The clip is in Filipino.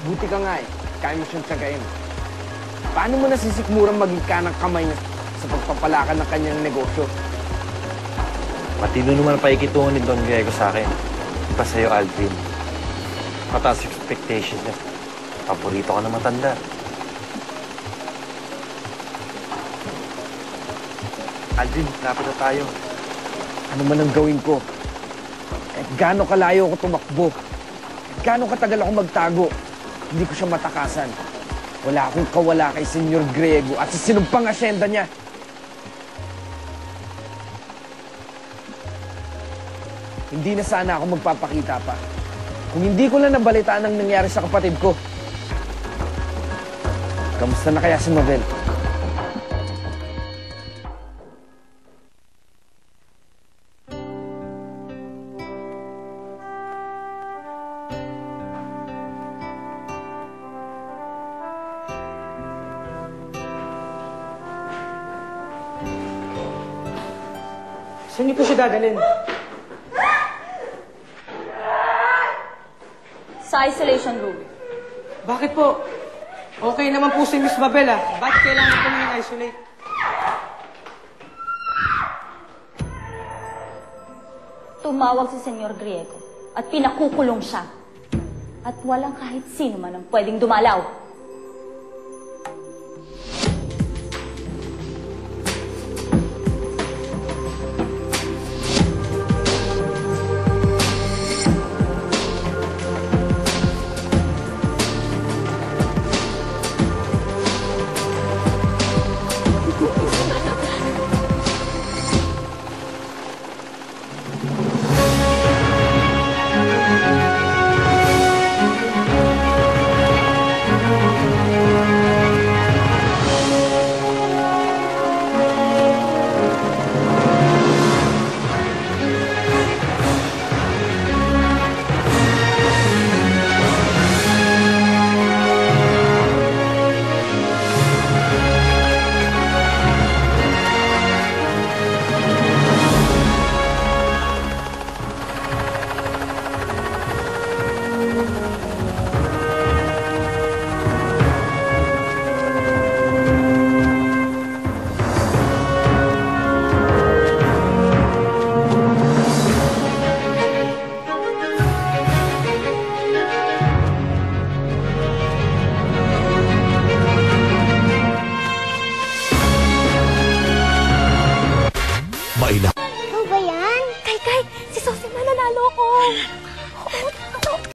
Buti ka nga eh. Kaya mo siyang tsagain. Paano mo nasisikmurang maging kanang kamay niya sa pagpapalakan ng kanyang negosyo? Matino naman ang paikitungan ni Don Diego sa akin. Di pa sa'yo, Alvin. Mataas expectation niya. Paborito ka na matanda. Alvin, lapit na tayo. Ano man ang gawin ko? Kahit gaano kalayo ako tumakbo, kahit gaano katagal ako magtago, hindi ko siya matakasan. Wala akong kawala kay Senyor Griego at sa sinumpang asyenda niya. Hindi na sana ako magpapakita pa. Kung hindi ko lang nabalitaan ang nangyari sa kapatid ko. Kamusta na kaya si Mabel? Saan niyo po siya dadalhin? Sa isolation room. Bakit po? Okay naman po si Miss Mabel, ah. Bakit kailangan po niyo isolate? Tumawag si Senyor Griego at pinakukulong siya. At walang kahit sino man ang pwedeng dumalaw.